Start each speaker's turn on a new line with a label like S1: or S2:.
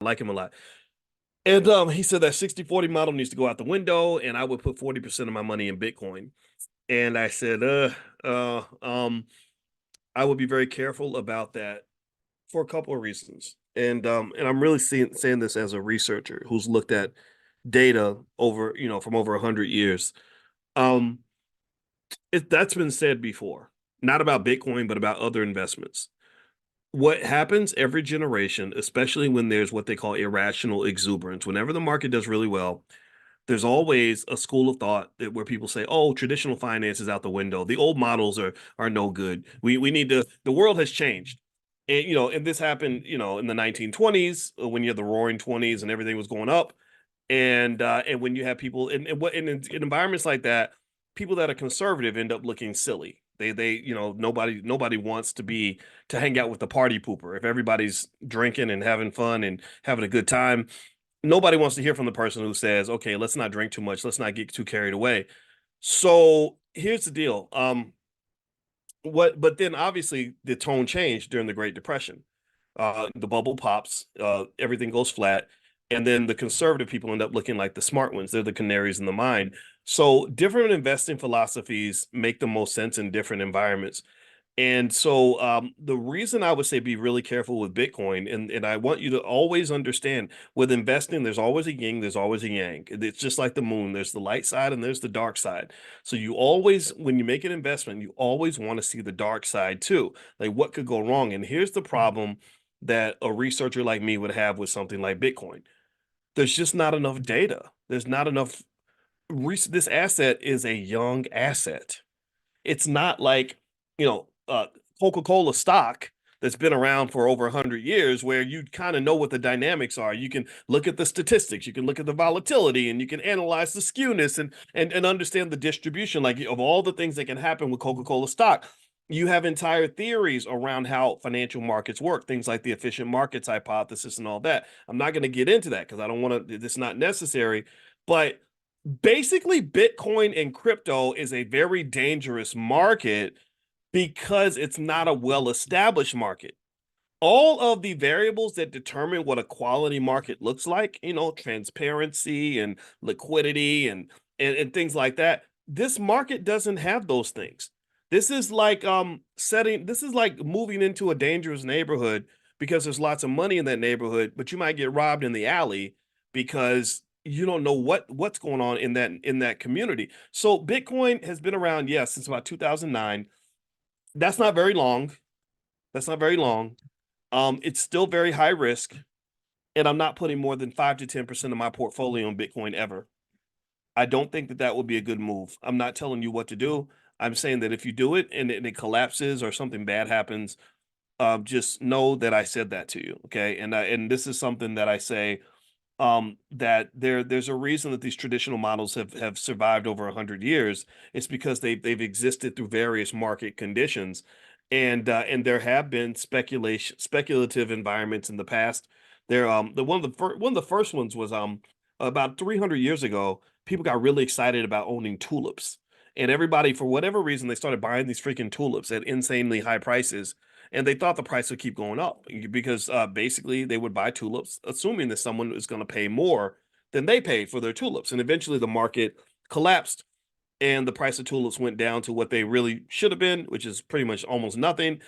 S1: like him a lot. And he said that 60-40 model needs to go out the window, and I would put 40% of my money in Bitcoin. And I said, uh, um, I would be very careful about that for a couple of reasons. And I'm really saying this as a researcher who's looked at data over, from over 100 years. Um, that's been said before, not about Bitcoin, but about other investments. What happens every generation, especially when there's what they call irrational exuberance, whenever the market does really well, there's always a school of thought where people say, "Oh, traditional finance is out the window. The old models are no good. We need to. The world has changed." And this happened, in the 1920s when you had the Roaring Twenties and everything was going up, and when you have people in environments like that, people that are conservative end up looking silly. Nobody wants to hang out with the party pooper. If everybody's drinking and having fun and having a good time, nobody wants to hear from the person who says, "Okay, let's not drink too much. Let's not get too carried away." So here's the deal. But then obviously the tone changed during the Great Depression. The bubble pops, everything goes flat, and then the conservative people end up looking like the smart ones. They're the canaries in the mine. So different investing philosophies make the most sense in different environments. And so the reason I would say be really careful with Bitcoin, and I want you to always understand with investing, there's always a yin, there's always a yang. It's just like the moon. There's the light side and there's the dark side. So you always, when you make an investment, you always want to see the dark side too. Like what could go wrong? And here's the problem that a researcher like me would have with something like Bitcoin. There's just not enough data. There's not enough. This asset is a young asset. It's not like, Coca-Cola stock that's been around for over 100 years where you kind of know what the dynamics are. You can look at the statistics, you can look at the volatility, and you can analyze the skewness and understand the distribution, like of all the things that can happen with Coca-Cola stock. You have entire theories around how financial markets work, things like the efficient markets hypothesis and all that. I'm not going to get into that because I don't want to, it's not necessary. But basically, Bitcoin and crypto is a very dangerous market because it's not a well-established market. All of the variables that determine what a quality market looks like, transparency and liquidity and things like that, this market doesn't have those things. This is like moving into a dangerous neighborhood because there's lots of money in that neighborhood, but you might get robbed in the alley because you don't know what's going on in that community. So Bitcoin has been around, yes, since about 2009. That's not very long. That's not very long. It's still very high risk, and I'm not putting more than 5 to 10% of my portfolio in Bitcoin ever. I don't think that that would be a good move. I'm not telling you what to do. I'm saying that if you do it and it collapses or something bad happens, just know that I said that to you. Okay, and this is something that I say that there's a reason that these traditional models have survived over 100 years. It's because they've existed through various market conditions, and there have been speculative environments in the past. The one of the first ones was about 300 years ago. People got really excited about owning tulips, and everybody for whatever reason they started buying these freaking tulips at insanely high prices, and they thought the price would keep going up because basically they would buy tulips assuming that someone is going to pay more than they paid for their tulips, and eventually the market collapsed and the price of tulips went down to what they really should have been, which is pretty much almost nothing.